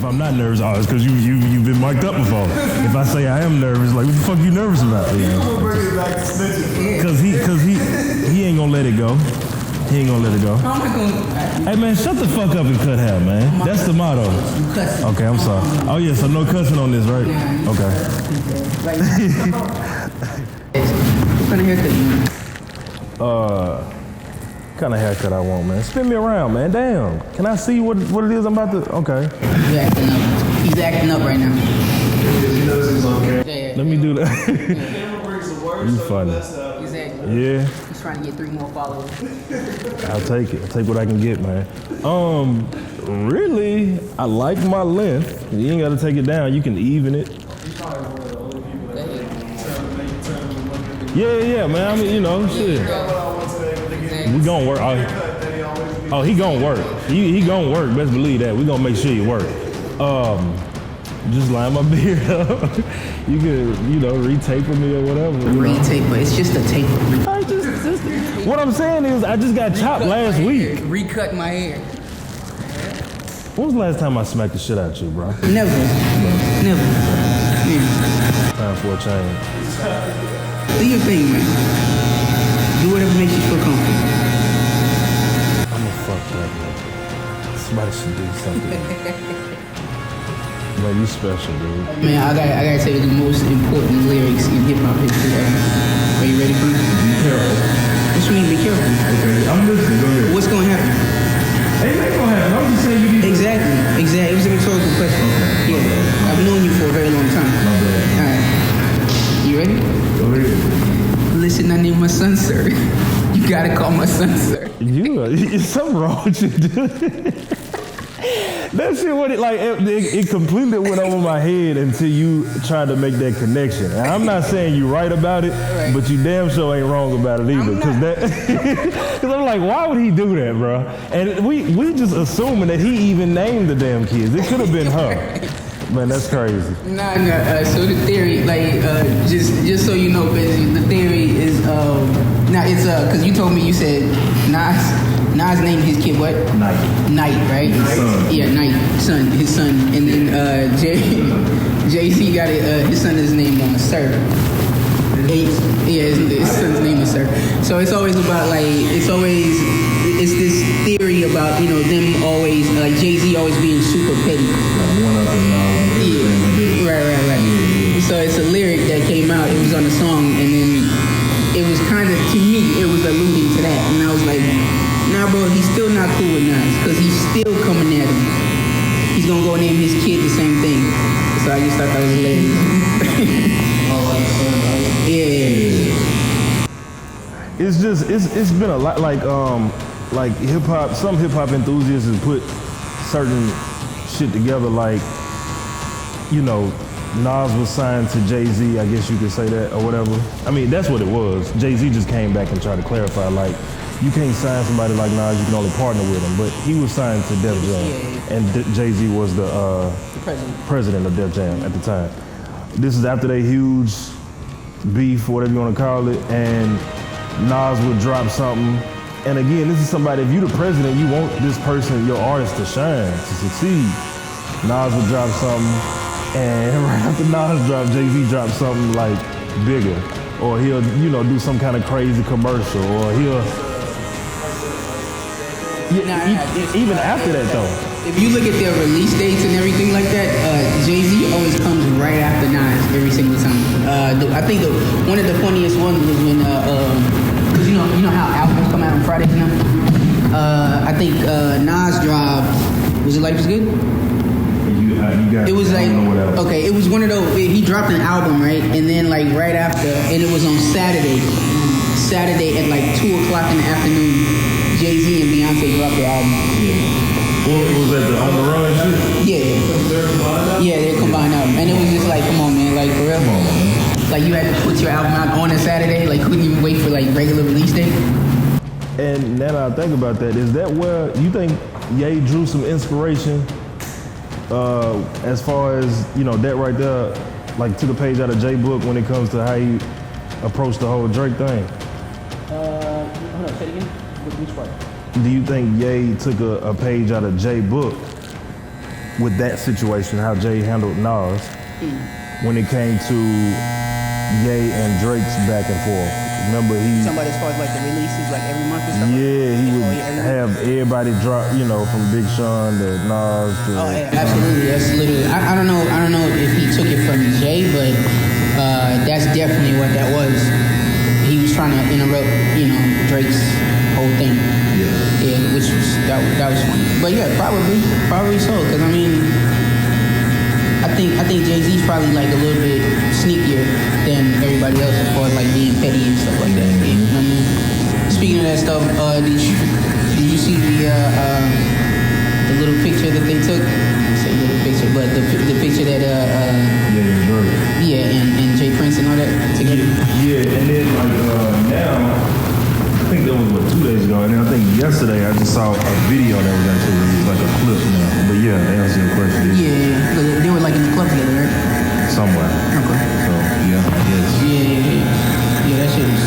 if I'm not nervous, it's because you've been mic'd up before. If I say I am nervous, like, what the fuck you nervous about? Because he ain't gonna let it go. He ain't gonna let it go. Hey man, shut the fuck up and cut hair, man. That's the motto. Okay, I'm sorry. Oh yeah, so no cussing on this, right? Okay. What kind of haircut you want? Kind of haircut I want, man. Spin me around, man. Damn. Can I see what it is I'm about to? Okay. He's acting up. He's acting up right now. He knows he's on camera. Let me do that. You funny. Exactly. Yeah. He's trying to get 3 more followers. I'll take it. I'll take what I can get, man. Really, I like my length. You ain't got to take it down. You can even it. Yeah, man. I mean, you know, shit. We gonna work. Oh, he gonna work. He gonna work. Best believe that. We gonna make sure you work. Just line my beard up. You can, retaper me or whatever. Retaper. It's just a taper. What I'm saying is, I just got chopped last week. Recut my hair. When was the last time I smacked the shit out of you, bro? Never. Yeah. Time for a change. Do your thing, man. Do whatever makes you feel comfortable. I'ma fuck that, man. Somebody should do something. Man, you special, dude. Man, I gotta tell you the most important lyrics in hip-hop history ever. Are you ready for it? Be careful. What you mean, be careful? Okay, I'm listening. Go ahead. What's gonna happen? Ain't nothing gonna happen. I'm just saying you need to... Exactly. It was a rhetorical question. Okay. Yeah. I've known you for a very long time. My bad. All right. You ready? Go ahead. Listen, I named my son, sir. You gotta call my son, sir. It's something wrong with you, dude. That shit, it completely went over my head until you tried to make that connection. And I'm not saying you right about it, but you damn sure ain't wrong about it either. Because I'm like, why would he do that, bro? And we just assuming that he even named the damn kids. It could have been her. Man, that's crazy. Nah. So the theory, just so you know, Benji, the theory is, because you told me, you said Nas named his kid what? Night, right? His son. Yeah, Night, his son. And then Jay-Z got his son is named Sir. His son's name is Sir. So it's always about it's this theory about, them always, Jay-Z always being super petty. One of them. Right. So it's a lyric that came out, it was on the song, and then it was kind of, to me, it was alluding to that. And I was like, nah, bro, he's still not cool with Nas, because he's still coming at him. He's gonna go name his kid the same thing. So I just thought that was hilarious. Yeah. It's been a lot, like hip-hop, some hip-hop enthusiasts have put certain shit together, like, Nas was signed to Jay-Z, I guess you could say that, or whatever. I mean, that's what it was. Jay-Z just came back and tried to clarify, like, you can't sign somebody like Nas, you can only partner with him. But he was signed to Def Jam, and Jay-Z was the president of Def Jam at the time. This is after they huge beef, whatever you want to call it, and Nas would drop something. And again, this is somebody, if you're the president, you want this person, your artist, to shine, to succeed. Nas would drop something, and right after Nas dropped, Jay-Z dropped something like bigger. Or he'll, do some kind of crazy commercial, or he'll... even after that, though. If you look at their release dates and everything like that, Jay-Z always comes right after Nas every single time. I think one of the funniest ones was when, because you know how albums come out on Fridays now? I think Nas dropped, was it Life is Good? It was it was one of those, he dropped an album, right? And then right after, and it was on Saturday at 2 o'clock in the afternoon, Jay-Z and Beyonce dropped their album. What was that, the On the Run shit? Yeah, their combined album. And it was just come on, man, for real. Come on, man. You had to put your album out on a Saturday, couldn't even wait for regular release date. And now that I think about that, is that where you think Ye drew some inspiration as far as, that right there, took a page out of J Book when it comes to how he approached the whole Drake thing? Hold on, say it again. Which part? Do you think Ye took a page out of J Book with that situation, how Jay handled Nas when it came to Ye and Drake's back and forth. Remember Somebody as far as like the releases, like every month and stuff. Yeah, he would have everybody drop, from Big Sean to Nas to. Oh yeah, absolutely. That's literally. I don't know if he took it from Jay, but that's definitely what that was. He was trying to interrupt, Drake's whole thing. Yeah, which was that was funny. But yeah, probably so. Because I think Jay-Z's probably like a little bit sneakier than everybody else as far as like being petty and stuff like that. You know what I mean? Speaking of that stuff, did you see the little picture that they took? I say little picture, but the picture that and Jay Prince and all that together. Yeah, and then now. I think that was 2 days ago, and then I think yesterday I just saw a video that was actually released, like a clip now. But yeah, to answer your question. Yeah, but they were like in the club together, right? Somewhere. Okay. So yeah, I guess. Yeah, that shit is.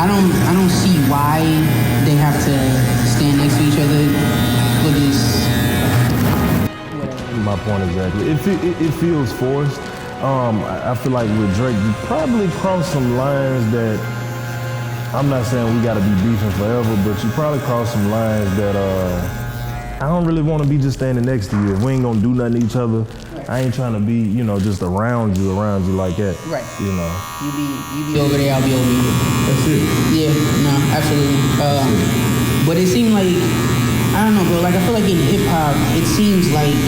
I don't see why they have to stand next to each other with this. My point exactly. It feels forced. I feel like with Drake, you probably crossed some lines that. I'm not saying we gotta be beefing forever, but you probably crossed some lines that I don't really want to be just standing next to you. If we ain't gonna do nothing to each other, I ain't trying to be, just around you like that. Right. You be over there, I'll be over here. That's it. Yeah, no, absolutely. But it seemed like, I don't know, bro. Like I feel like in hip hop, it seems like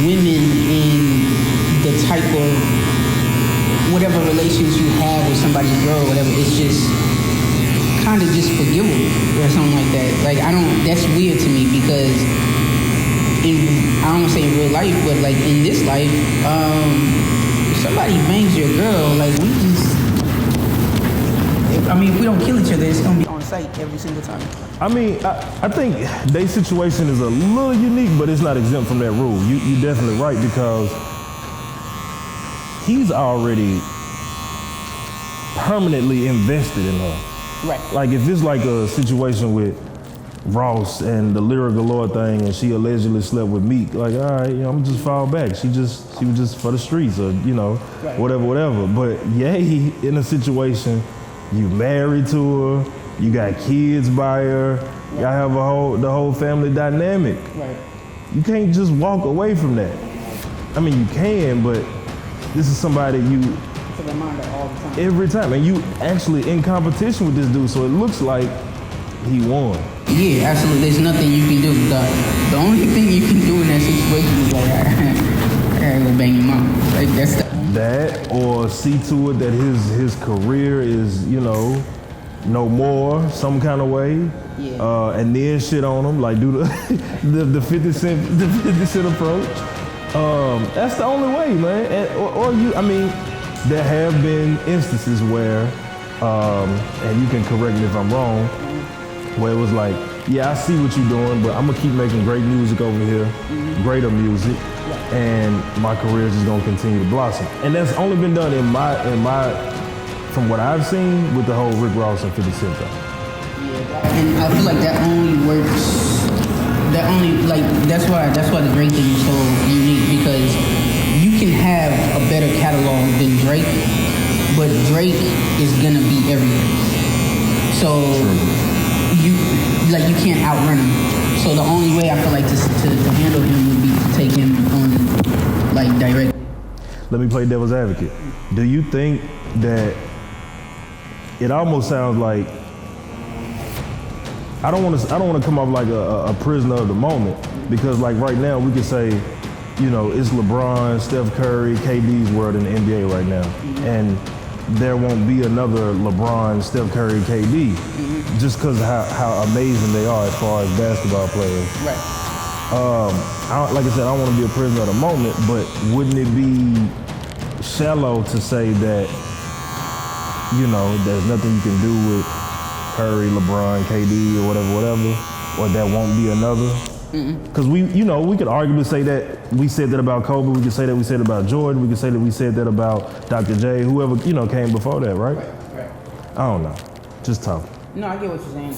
women in the type of whatever relations you have with somebody's girl or whatever, it's just kind of just forgivable or something like that. Like that's weird to me because I don't want to say in real life, but like in this life, if somebody bangs your girl, like if we don't kill each other, it's gonna be on site every single time. I think their situation is a little unique, but it's not exempt from that rule. You're definitely right because he's already permanently invested in her. Right. Like if it's like a situation with Ross and the Lyric Galore thing and she allegedly slept with Meek, like, all right, I'm just fall back. She was just for the streets or, right. whatever. But Ye in a situation, you married to her, you got kids by her, y'all have the whole family dynamic. Right. You can't just walk away from that. I mean, you can, but this is somebody you it's a reminder all the time. Every time, and you actually in competition with this dude, so it looks like he won. Yeah, absolutely. There's nothing you can do. The only thing you can do in that situation is like, I gotta go bang your mom. Like that's that, or see to it that his career is no more some kind of way. Yeah. And then shit on him, like do the 50 Cent approach. That's the only way, man. There have been instances where, and you can correct me if I'm wrong, where it was like, yeah, I see what you're doing, but I'm gonna keep making great music over here, greater music, and my career is just gonna continue to blossom. And that's only been done in my, from what I've seen with the whole Rick Ross and 50 Cent thing. Yeah, and I feel like that only works. That's why the Drake thing is so unique because you can have a better catalog than Drake, but Drake is gonna be everywhere. So you can't outrun him. So the only way I feel like to handle him would be to take him on like direct. Let me play devil's advocate. Do you think that it almost sounds like I don't want to come off like a prisoner of the moment because like right now we could say, it's LeBron, Steph Curry, KD's world in the NBA right now, and there won't be another LeBron, Steph Curry, KD, just because how amazing they are as far as basketball players. Right. Like I said, I don't want to be a prisoner of the moment, but wouldn't it be shallow to say that, there's nothing you can do with Curry, LeBron, KD, or whatever, or there won't be another? Because we could arguably say that we said that about Kobe, we could say that we said about Jordan, we could say that we said that about Dr. J, whoever, came before that, right? Right. I don't know. Just talk. No, I get what you're saying.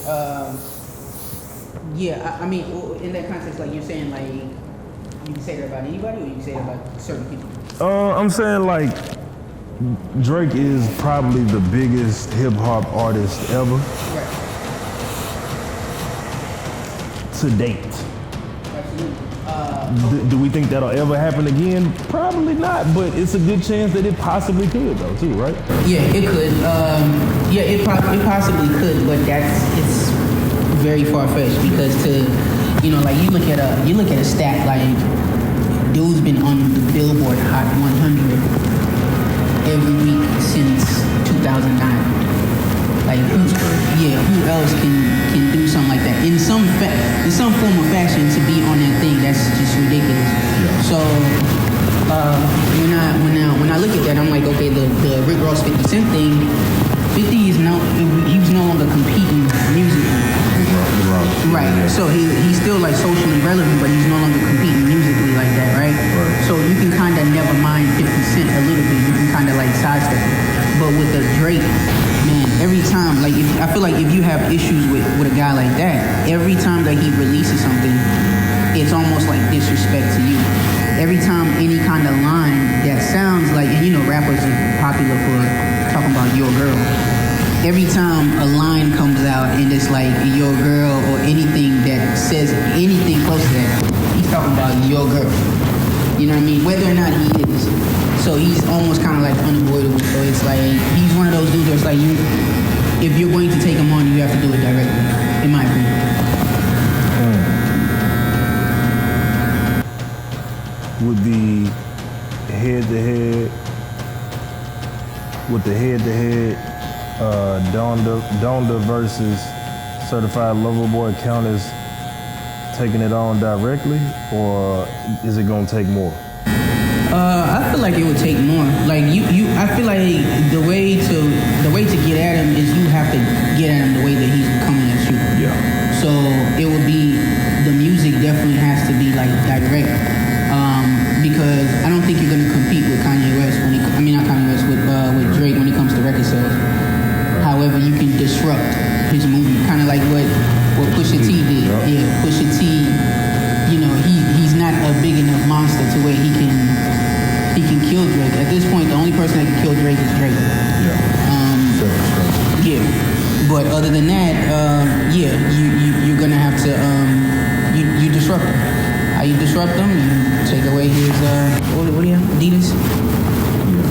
Yeah, I mean, in that context, like you're saying, like you can say that about anybody, or you can say that about certain people. I'm saying like Drake is probably the biggest hip hop artist ever Right. to date. Absolutely. Do we think that'll ever happen again? Probably not, but it's a good chance that it possibly could though too, right? Yeah, it could. Yeah, it possibly could, but it's very far fetched because like you look at a stat like dude's been on the Billboard Hot 100 every week since 2009. Like who else can do something like that in some form or fashion to be on that thing? That's just ridiculous. Yeah. So when I look at that, I'm like, okay, the Rick Ross 50 Cent thing. 50 he was no longer competing musically. Right. So he's still like socially relevant, but he's no longer competing musically like that, right? So you can kind of never mind 50 Cent a little bit. You can kind of like sidestep it. But with the Drake, man, every time, like I feel like if you have issues with a guy like that, every time that he releases something, it's almost like disrespect to you. Every time any kind of line that sounds like, and rappers are popular for talking about your girl. Every time a line comes out and it's like your girl or anything that says anything close to that, he's talking about your girl. You know what I mean? Whether or not he is. So he's almost kind of like unavoidable. So it's like, he's one of those dudes that's like, if you're going to take him on, you have to do it directly, in my opinion. With the head-to-head, Donda versus Certified Lover Boy count as taking it on directly, or is it gonna take more? I feel like it would take more. Like I feel like the way to get at him is you have to get at him the way that he's coming at you. Yeah. So it would be, the music definitely has to be like direct. Because I don't think you're gonna compete with Kanye West with Drake when it comes to record sales. However, you can disrupt his movement, kind of like what Pusha T did. Yeah, Pusha T. He's not a big enough monster to where he can kill Drake. At this point, the only person that can kill Drake is Drake. Yeah. But other than that, you're gonna have to you disrupt him. How you disrupt him? You take away his what do you have? Adidas.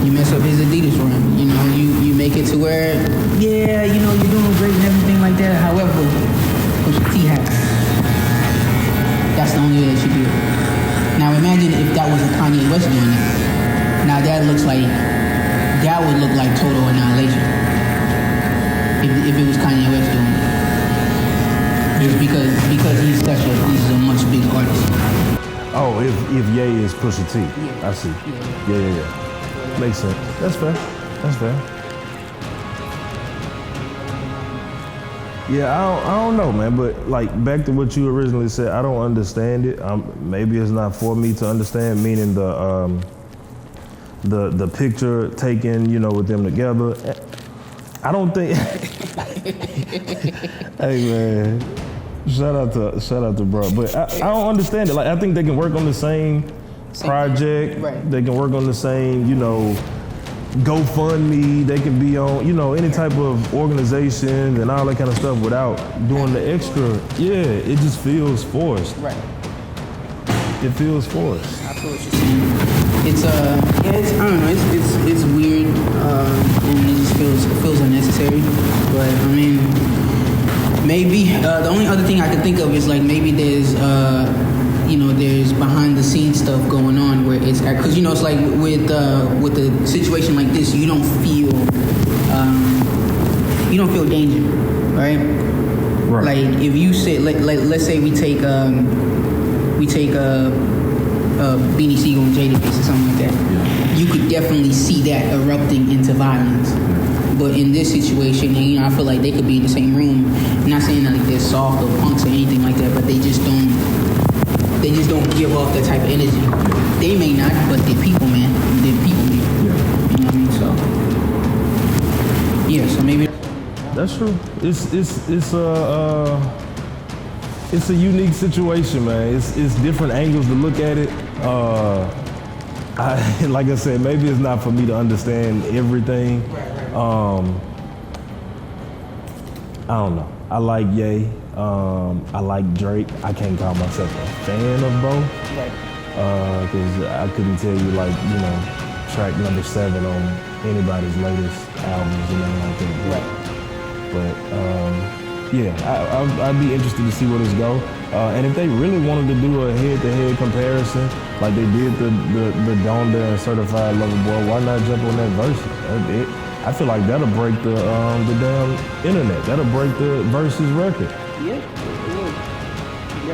You mess up his Adidas run. You make it to where you're doing great and everything like that. However, Pusha T happens. That's the only way that you do it. Now imagine if that was a Kanye West doing it. Now that would look like total annihilation. If it was Kanye West doing it. Just because he's a much bigger artist. Oh, if Ye is Pusha T. Yeah. I see. Yeah. Makes sense. That's fair. Yeah, I don't know, man. But like back to what you originally said, I don't understand it. Maybe it's not for me to understand. Meaning the picture taken, with them together. I don't think. Hey man, shout out to bro. But I don't understand it. Like I think they can work on the same project. Right. They can work on the same, GoFundMe. They can be on, any type of organization and all that kind of stuff without doing the extra. Yeah, it just feels forced. Right. It feels forced. I feel what you're saying. It's I don't know. It's weird, and it just feels unnecessary. But I mean, maybe the only other thing I could think of is like maybe there's there's behind the scenes stuff going on where it's because it's like with a situation like this, you don't feel danger, right? Right. Like if you say let's say we take Beanie Siegel and Jadakiss or something like that. Yeah. You could definitely see that erupting into violence. But in this situation, I feel like they could be in the same room. I'm not saying that like they're soft or punks or anything like that, but they just don't give off that type of energy. They may not, but they're people, man. They're people, man. Yeah. You know what I mean? So yeah, so maybe that's true. It's it's a unique situation, man. It's different angles to look at it. Like I said, maybe it's not for me to understand everything. I don't know. I like Ye. I like Drake. I can't call myself a fan of both. Because I couldn't tell you, like, you know, track number 7 on anybody's latest albums, you know, like that. But yeah, I'd be interested to see where this go. And if they really wanted to do a head-to-head comparison, like they did the Donda and Certified Lover Boy, why not jump on that verse? I feel like that'll break the damn internet. That'll break the Versus record. Yeah.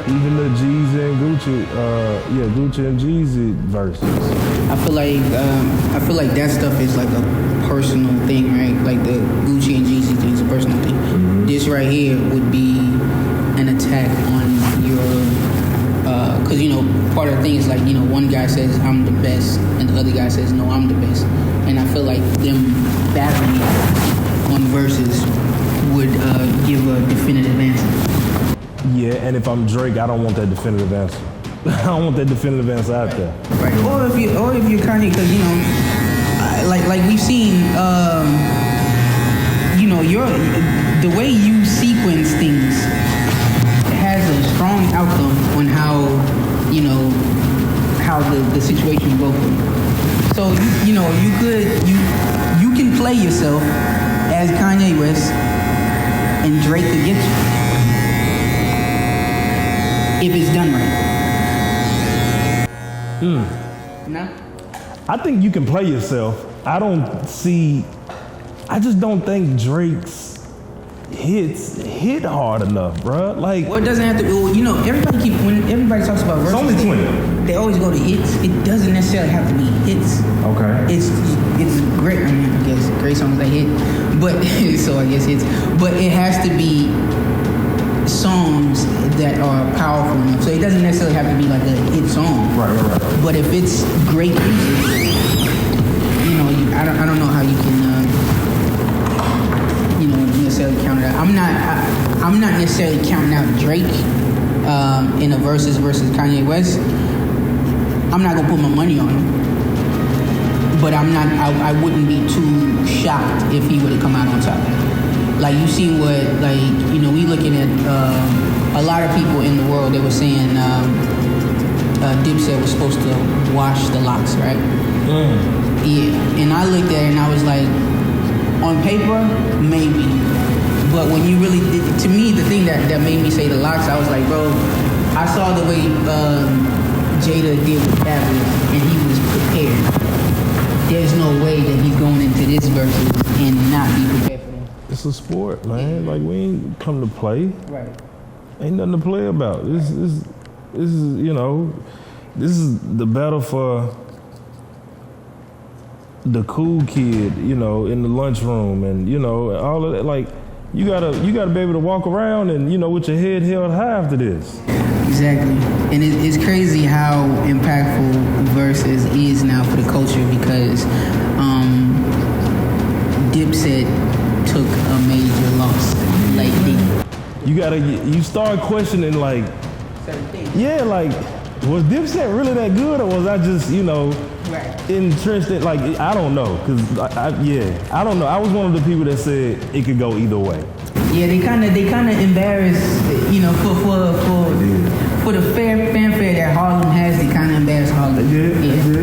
Even the Jeezy and Gucci, Gucci and Jeezy verses. I feel like that stuff is like a personal thing, right? Like the Gucci and Jeezy thing is a personal thing. Mm-hmm. This right here would be an attack on your, because you know part of the thing is like, you know, one guy says I'm the best and the other guy says no, I'm the best, and I feel like them battling on verses would give a definitive answer. Yeah, and if I'm Drake, I don't want that definitive answer. I don't want that definitive answer out there. Right. Or if you're Kanye, because you know, like we've seen, you know, the way you sequence things has a strong outcome on how, you know, how the situation will go for you. So you know, you can play yourself as Kanye West, and Drake could get you if it's done right. No? I think you can play yourself. I just don't think Drake's hits hit hard enough, bro. Like, well, it doesn't have to. Well, you know, when everybody talks about verses, it's only 20. They always go to hits. It doesn't necessarily have to be hits. Okay. It's great. I mean, I guess great songs that hit, but so I guess hits. But it has to be songs that are powerful enough. So it doesn't necessarily have to be like a hit song. Right. But if it's great music, you know, I don't know how you can, you know, necessarily count it out. I'm not necessarily counting out Drake in a versus Kanye West. I'm not gonna put my money on him, but I wouldn't be too shocked if he would have come out on top. Like, you see what, like, you know, we looking at a lot of people in the world, they were saying Dipset was supposed to wash the locks, right? Yeah, and I looked at it and I was like, on paper, maybe. But when you really, to me, the thing that made me say the locks, I was like, bro, I saw the way Jada did with Cavalier, and he was prepared. There's no way that he's going into this versus and not be prepared for them. It's a sport, man. Like, we ain't come to play. Right. Ain't nothing to play about. This is, you know, this is the battle for the cool kid, you know, in the lunchroom, and you know, all of that. Like, you gotta be able to walk around and, you know, with your head held high after this. Exactly, and it's crazy how impactful versus is now for the culture, because Dipset took a major loss lately. You start questioning, like, Certain things. yeah, like, was Dipset really that good, or was I just, you know, Right. entrenched in, like, I don't know, cause I don't know. I was one of the people that said it could go either way. Yeah, they kind of embarrassed, you know, for the fanfare that Harlem has. They kind of embarrassed Harlem. They did.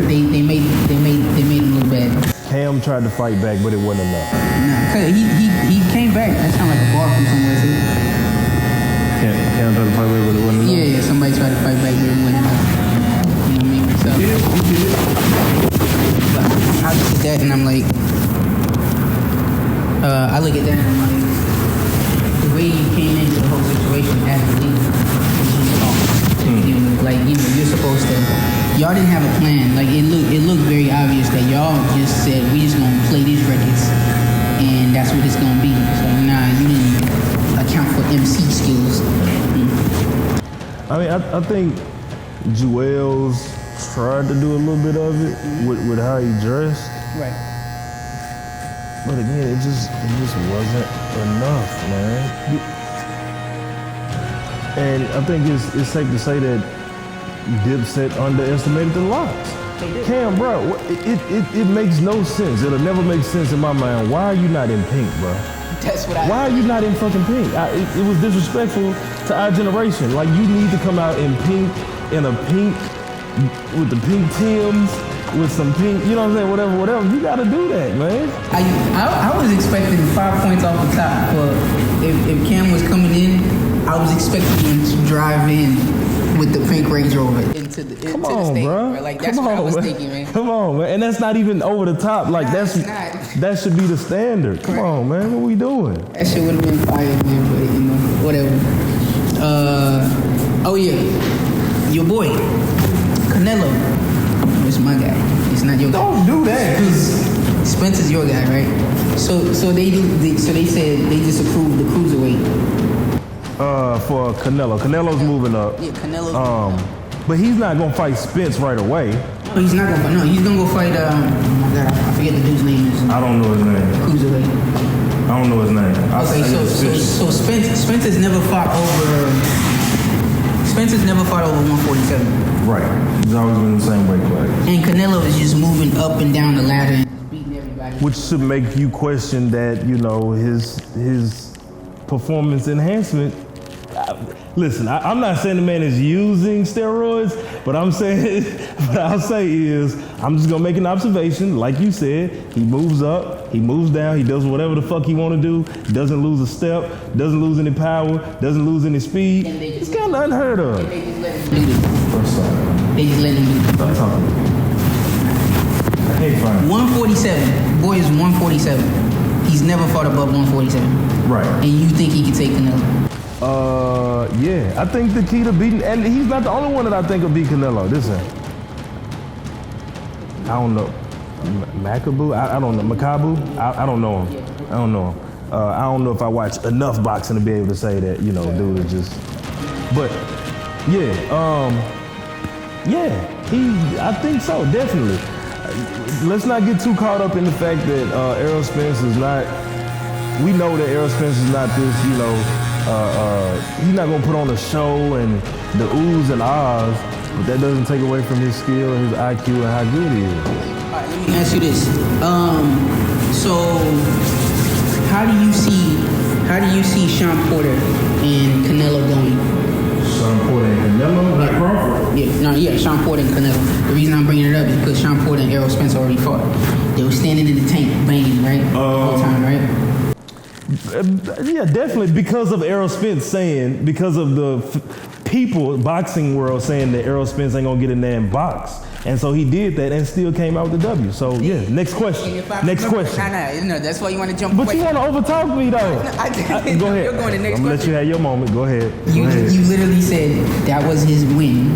They made him look bad. Cam tried to fight back, but it wasn't enough. No, cause he came back. That sounds like a bar from somewhere. Too. Cam tried to fight back, but it wasn't enough. Yeah, somebody tried to fight back, but it wasn't enough. You know what I mean? So, but I look at that and I'm like, I look at that and I'm like, the way you came into the whole situation as a leader was just off. Like, you know, you're supposed to. Y'all didn't have a plan. Like, it looked very obvious that y'all just said, we just gonna play these records, and that's what it's gonna be. So nah, you didn't account for MC skills. I mean, I think Jewels tried to do a little bit of it with how he dressed. Right. But again, it just wasn't enough, man. And I think it's safe to say that Dipset underestimated the locks. Cam, bro, it makes no sense. It'll never make sense in my mind. Why are you not in pink, bro? That's what Why are you not in fucking pink? It was disrespectful to our generation. Like, you need to come out in pink, in a pink, with the pink Tims, with some pink, you know what I'm saying, whatever. You gotta do that, man. I was expecting 5 points off the top for if Cam was coming in, I was expecting him to drive in with the pink Range Rover into the stadium. Bro. Like, that's what I was thinking, man. Come on, man. And that's not even over the top. Like, that should be the standard. Come on, man. What we doing? That shit would have been fire, man, but, you know, whatever. Oh, yeah. Your boy, Canelo. It's my guy. It's not your guy. Don't do that, because Spencer's your guy, right? So they said they disapproved the cruiserweight. For Canelo. Canelo's moving up. Yeah, Canelo's but he's not gonna fight Spence right away. No, he's not gonna. No, he's gonna go fight. Oh my God, I forget the dude's name. I don't know his name. Cruiserweight. I don't know his name. So Spencer's never fought over. Spencer's never fought over 147. Right. He's always been the same weight class. And Canelo is just moving up and down the ladder and beating everybody. Which should make you question that, you know, his performance enhancement. Listen, I'm not saying the man is using steroids, but I'm saying, what I'll say is, I'm just gonna make an observation. Like you said, he moves up, he moves down, he does whatever the fuck he wanna do, doesn't lose a step, doesn't lose any power, doesn't lose any speed. It's kind of unheard of. They just let him do it. They just let him do it. Stop talking. I can't find it. 147. Boy is 147. He's never fought above 147. Right. And you think he can take Canelo? Yeah, I think the key to beating, and he's not the only one that I think will beat Canelo. Listen, I don't know, Makabu, I don't know, Makabu, I don't know him. I don't know him. I don't know if I watch enough boxing to be able to say that, you know, dude is just, but yeah, I think so, definitely. Let's not get too caught up in the fact that Errol Spence is not, we know that Errol Spence is not this, you know, he's not gonna put on a show and the oohs and ahs, but that doesn't take away from his skill and his IQ and how good he is. All right, let me ask you this. So how do you see Sean Porter and Canelo going? Sean Porter and Canelo, not Crawford? Yeah, Sean Porter and Canelo. The reason I'm bringing it up is because Sean Porter and Errol Spence already fought. They were standing in the tank banging, right? The whole time, right? Yeah, definitely because of Errol Spence saying, because of the people, boxing world saying that Errol Spence ain't gonna get in there and box. And so he did that and still came out with the W. So yeah, next question. Next question. No, that's why you want to jump away. But you want to overtalk me though. Go ahead. You're going to next I'm gonna let you have your moment. Go ahead. You literally said that was his win.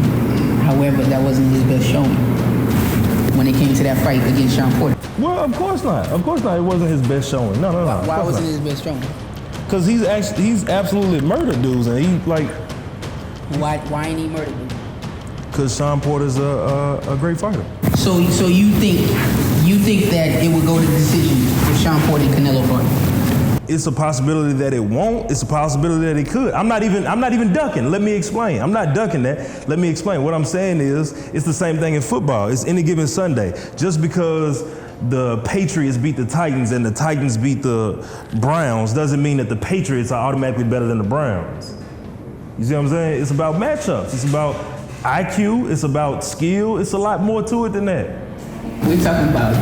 However, that wasn't his best showing when it came to that fight against Sean Porter. Well, of course not. Of course not. It wasn't his best showing. No. Why wasn't it his best showing? Because he's absolutely murdered dudes, and he like. Why ain't he murdered dudes? Because Sean Porter's a great fighter. So you think that it would go to decision if Sean Porter and Canelo fought? It's a possibility that it won't. It's a possibility that it could. I'm not even ducking. Let me explain. I'm not ducking that. Let me explain. What I'm saying is, it's the same thing in football. It's any given Sunday. Just because the Patriots beat the Titans and the Titans beat the Browns doesn't mean that the Patriots are automatically better than the Browns. You see what I'm saying? It's about matchups. It's about IQ. It's about skill. It's a lot more to it than that. We're talking about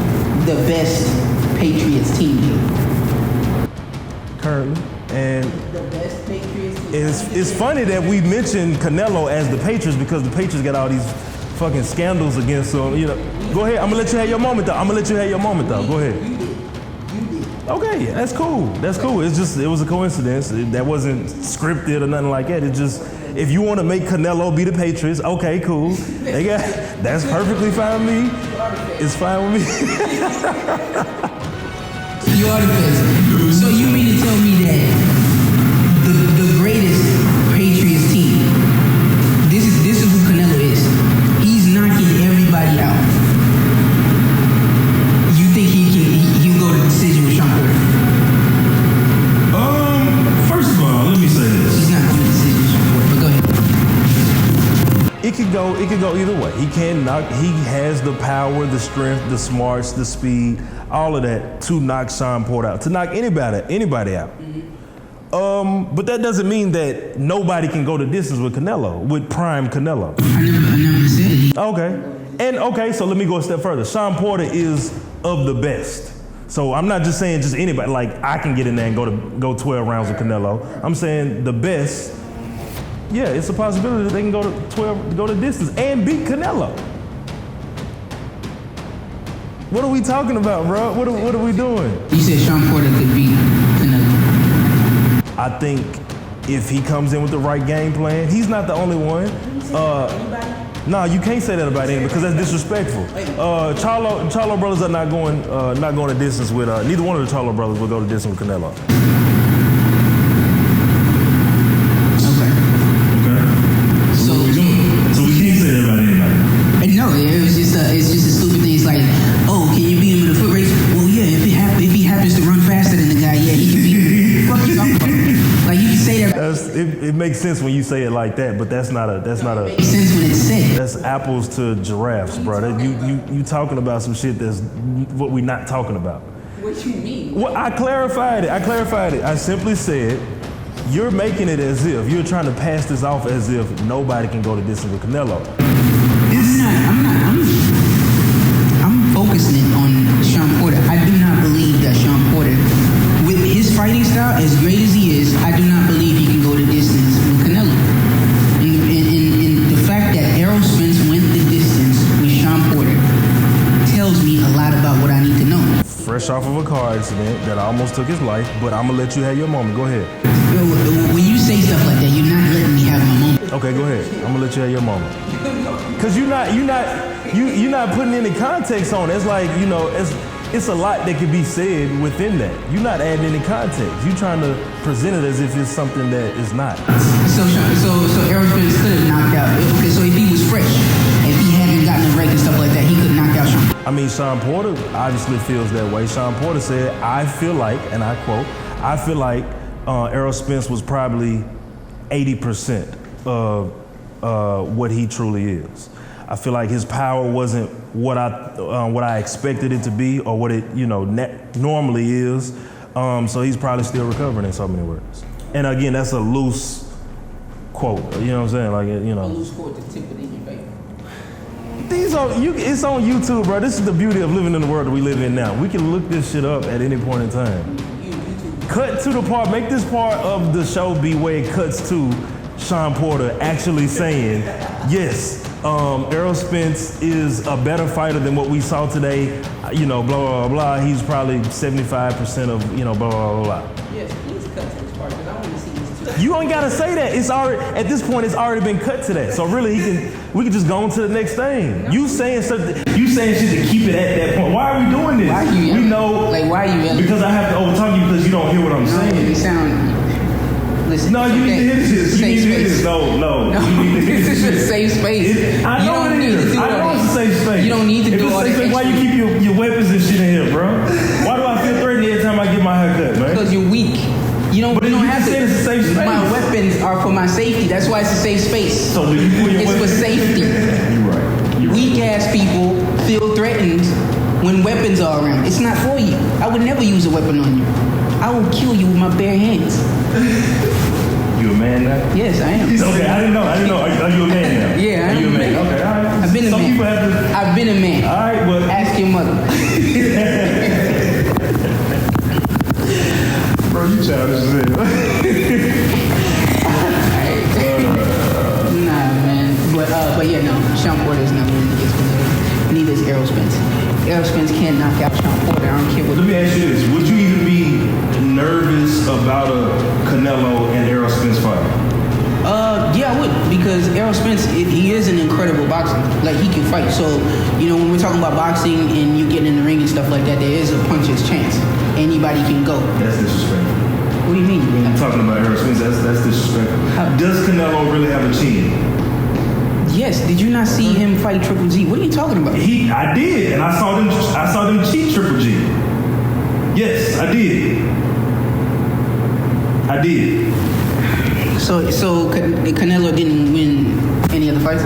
the best Patriots team here. Currently. And the best Patriots team. It's funny that we mentioned Canelo as the Patriots because the Patriots got all these fucking scandals against them. You know, go ahead. I'm gonna let you have your moment though. Go ahead. You did. Okay, that's cool. It was a coincidence. That wasn't scripted or nothing like that. It just, if you want to make Canelo be the Patriots, okay, cool. That's perfectly fine with me. It's fine with me. You are the best. So you mean to tell me that the greatest Patriots team, this is who Canelo is. He's knocking everybody out. You think he'll go to decision with Sean Porter? First of all, let me say this. He's not going to decision with Sean Porter, but go ahead. go either way. He can knock. He has the power, the strength, the smarts, the speed, all of that to knock Sean Porter out, to knock anybody out. But that doesn't mean that nobody can go the distance with Canelo, with prime Canelo. I never said it. Okay. So let me go a step further. Sean Porter is of the best. So I'm not just saying just anybody. Like I can get in there and go 12 rounds with Canelo. I'm saying the best. Yeah, it's a possibility that they can go to 12, go the distance and beat Canelo. What are we talking about, bro? What are we doing? You said Sean Porter could beat Canelo. I think if he comes in with the right game plan, he's not the only one. No, you can't say that about him because that's disrespectful. Charlo brothers are not going to distance with. Neither one of the Charlo brothers will go to distance with Canelo. Okay. So what are we doing? So we can't say that about anybody. No, it's just a stupid thing. It's like, oh, can you beat him in a foot race? Well, yeah, if he happens to run faster than the guy, yeah, he can beat him. What the fuck you talking about? Like you can say that. It makes sense when you say it like that, but that's not a. It makes sense when it's said. That's apples to giraffes, bro. You talking about some shit that's what we not talking about. What you mean? Well, I clarified it. I simply said, you're making it as if you're trying to pass this off as if nobody can go the distance with Canelo. I'm focusing on Sean Porter. I do not believe that Sean Porter, with his fighting style, as great as he is, I do not believe he can go the distance with Canelo. And the fact that Errol Spence went the distance with Sean Porter tells me a lot about what I need to know. Fresh off of a car accident that almost took his life, but I'm gonna let you have your moment. Go ahead. When you say stuff like that, you're not letting me have my moment. Okay, go ahead. I'm gonna let you have your moment. Cause you're not putting any context on it. It's like, it's a lot that could be said within that. You're not adding any context. You're trying to present it as if it's something that is not. So Errol Spence could have knocked out. Okay, so if he was fresh, if he hadn't gotten a break and stuff like that, he could have knocked out Sean. I mean, Sean Porter obviously feels that way. Sean Porter said, I feel like, and I quote, I feel like Errol Spence was probably 80% of what he truly is. I feel like his power wasn't what I expected it to be or what it normally is. So he's probably still recovering in so many words. And again, that's a loose quote. You know what I'm saying? Like A loose quote to tip it in your face. It's on YouTube, bro. This is the beauty of living in the world that we live in now. We can look this shit up at any point in time. Cut to the part. Make this part of the show be where it cuts to Sean Porter actually saying, yes, Errol Spence is a better fighter than what we saw today. Blah, blah, blah. He's probably 75% of, blah, blah, blah, blah. Yes, please cut to this part because I want to see this too. You ain't gotta say that. It's already, at this point, it's already been cut to that. So really, we can just go on to the next thing. You saying shit to keep it at that point. Why are we doing this? Why are you yelling? We know. Like, why are you yelling? Because I have to overtalk you because you don't hear what I'm saying. You sound. Listen. No, you need to hear this. You need to hear this. No. You need to hear This is a safe space. I know it is. I know it's a safe space. You don't need to do all that. Why you keep your weapons and shit in here, bro? Why do I feel threatened every time I get my hair cut, man? Because you're weak. You don't have to. It's a safe space. My weapons are for my safety. That's why it's a safe space. So when you pull your it's weapons, for safety. You're right. Weak ass people feel threatened when weapons are around. It's not for you. I would never use a weapon on you. I will kill you with my bare hands. You a man now? Yes, I am. Okay, I didn't know. Are you a man now? Yeah, Are you a man? Okay, all right. I've been a Some man. people have to. I've been a man. All right, well. Ask your mother. Bro, you childish as hell. Nah, man. But yeah, no. Sean Porter is not winning against Canelo. Neither is Errol Spence. Errol Spence can't knock out Sean Porter. I don't care what. Let me ask you this: would you even be nervous about a Canelo and Errol Spence fight? Yeah, I would, because Errol Spence, he is an incredible boxer. Like, he can fight. So, when we're talking about boxing and you get in the ring and stuff like that, there is a puncher's chance. Anybody can go. That's disrespectful. What do you mean? When you're talking about Errol Spence, that's disrespectful. Does Canelo really have a chin? Yes. Did you not see him fight Triple G? What are you talking about? I did, and I saw them cheat Triple G. Yes, I did. I did. So Canelo didn't win any other fights?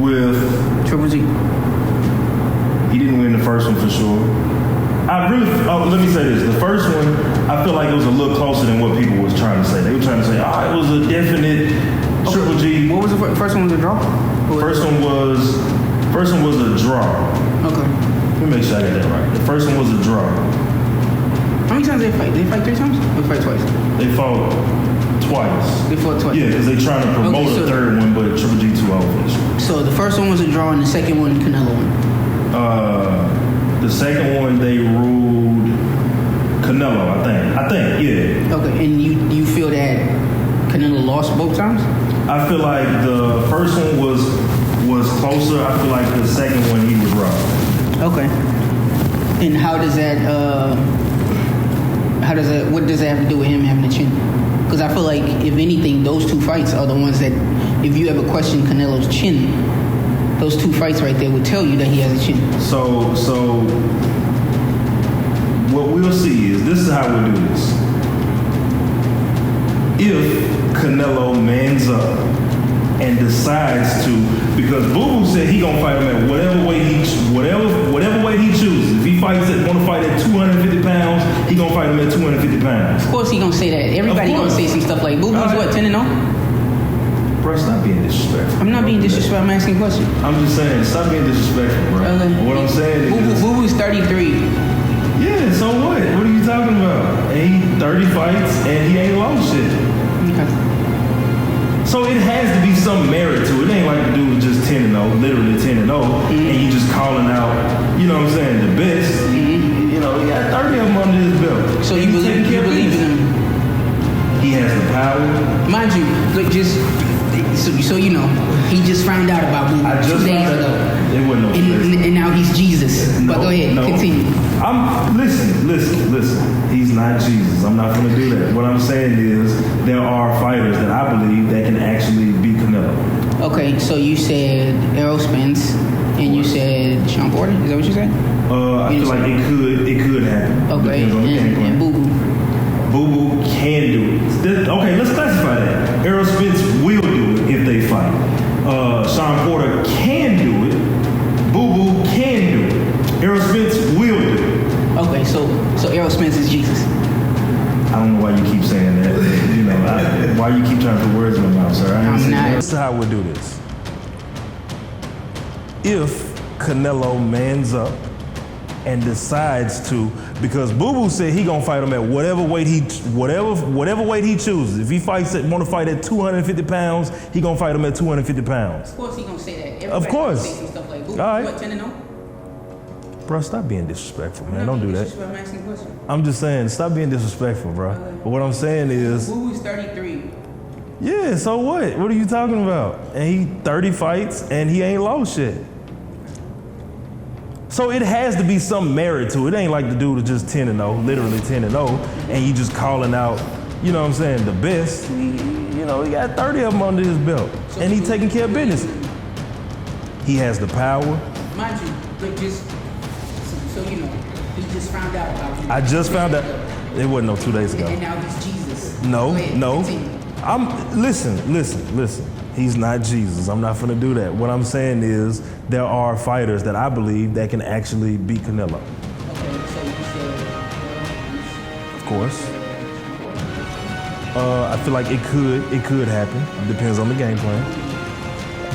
with Triple G. he didn't win the first one for sure. Let me say this. The first one, I feel like it was a little closer than what people was trying to say. They were trying to say, it was a definite Triple G. What was the first one? Was a draw? First one was a draw. Okay. Let me make sure I got that right. The first one was a draw. How many times did they fight? Did they fight 3 times? Or fight twice? They fought twice. They fought twice. Yeah, because they trying to promote a third one, but Triple G 2-0 finished. So the first one was a draw, and the second one Canelo won. The second one they ruled Canelo, I think, yeah. Okay, and you feel that Canelo lost both times? I feel like the first one was closer. I feel like the second one he was robbed. Okay. And what does that have to do with him having a chin? Because I feel like, if anything, those 2 fights are the ones that, if you ever question Canelo's chin, those 2 fights right there would tell you that he has a chin. So what we'll see is, this is how we'll do this. If Canelo mans up and decides to, because Boo Boo said he gonna fight him at whatever weight he chooses. If he want to fight at 250 pounds, he gonna fight him at 250 pounds. Of course he gonna say that. Everybody gonna say some stuff like, Boo Boo's what, 10-0? Bro, stop being disrespectful. I'm not being disrespectful. I'm asking a question. I'm just saying, stop being disrespectful, bro. What I'm saying is, Boo Boo's 33. Yeah, so what? What are you talking about? And he 30 fights and he ain't lost shit. Okay. So it has to be some merit to it. It ain't like the dude was just 10-0, literally 10-0, and you just calling out, you know what I'm saying, the best. You know, he got 30 of them under his belt. So you believe in him? He has the power. Mind you, look, just so you know, he just found out about Boo 2 days ago. It wasn't no and now he's Jesus. But go ahead, continue. Listen. He's not Jesus. I'm not going to do that. What I'm saying is, there are fighters that I believe that can actually beat Canelo. Okay, so you said Errol Spence, and you said Sean Porter. Is that what you said? I feel like it could happen. Okay, and Boo Boo. Boo Boo can do it. Okay, let's classify that. Errol Spence will do it if they fight. Sean Porter can do it. Boo Boo can do it. Errol Spence will do it. Okay, so Errol Spence is Jesus. I don't know why you keep saying that. You know, why you keep trying to put words in my mouth, sir. I'm not. That's how we'll do this. If Canelo mans up and decides to, because Boo Boo said he gonna fight him at whatever weight he chooses. If he want to fight at 250 pounds, he gonna fight him at 250 pounds. Of course he gonna say that. Everybody Of course. Say some stuff like, Boo Boo, all right. what, 10-0? Bro, stop being disrespectful, man. Don't do that. I'm asking a question. I'm just saying, stop being disrespectful, bro. But what I'm saying is, Boo Boo's 33. yeah, so what? What are you talking about? And he 30 fights and he ain't lost shit. So it has to be some merit to it. It ain't like the dude is just 10-0, literally 10-0, and you just calling out, you know what I'm saying, the best. He got 30 of them under his belt, and he taking care of business. He has the power. Mind you, but just so you know, he just found out about you. I just found out. It wasn't no 2 days ago. And now he's Jesus. No. Continue. Listen. He's not Jesus. I'm not gonna do that. What I'm saying is, there are fighters that I believe that can actually beat Canelo. Okay, so you said. Of course. I feel like it could happen. Depends on the game plan.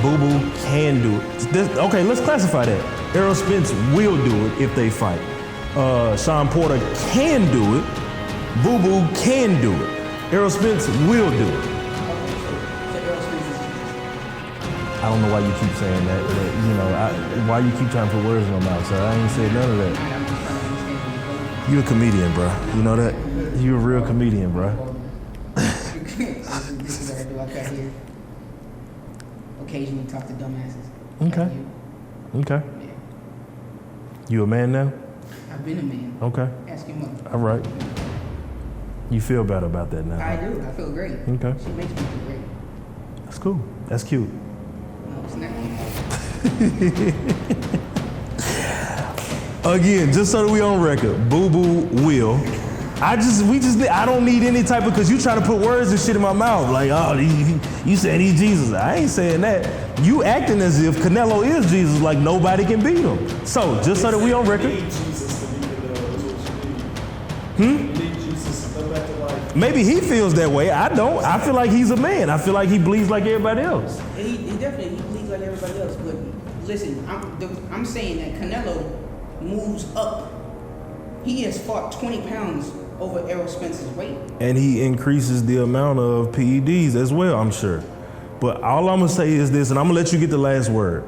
Boo Boo can do it. Okay, let's classify that. Errol Spence will do it if they fight. Sean Porter can do it. Boo Boo can do it. Errol Spence will do it. I don't know why you keep saying that, but why you keep trying to put words in my mouth, sir? I ain't said none of that. You're a comedian, bro. You know that? You're a real comedian, bro. This is what I do. I cut here. Occasionally talk to dumbasses. Okay. Okay. Yeah. You a man now? I've been a man. Okay. Ask your mother. All right. You feel better about that now? I do. I feel great. Okay. She makes me feel great. That's cool. That's cute. No, it's not cute. Again, just so that we on record, Boo Boo will. I don't need any type of, because you trying to put words and shit in my mouth. Like, oh, you saying he's Jesus. I ain't saying that. You acting as if Canelo is Jesus, like nobody can beat him. So, just so that we on record. You need Jesus to beat Canelo, is what you need. You need Jesus to come back to life. Maybe he feels that way. I don't. I feel like he's a man. I feel like he bleeds like everybody else. He definitely bleeds like everybody else. But listen, I'm saying that Canelo moves up. He has fought 20 pounds over Errol Spence's weight. And he increases the amount of PEDs as well, I'm sure. But all I'm gonna say is this, and I'm gonna let you get the last word.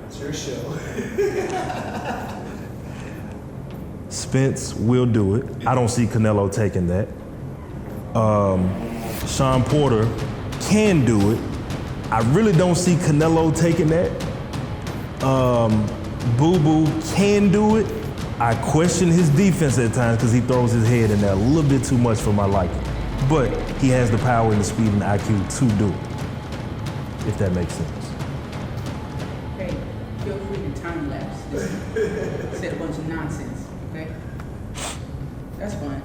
It's your show. Spence will do it. I don't see Canelo taking that. Sean Porter can do it. I really don't see Canelo taking that. Boo Boo can do it. I question his defense at times because he throws his head in there a little bit too much for my liking. But he has the power and the speed and the IQ to do it, if that makes sense. Okay, feel free to time lapse. Said a bunch of nonsense, okay? That's fine.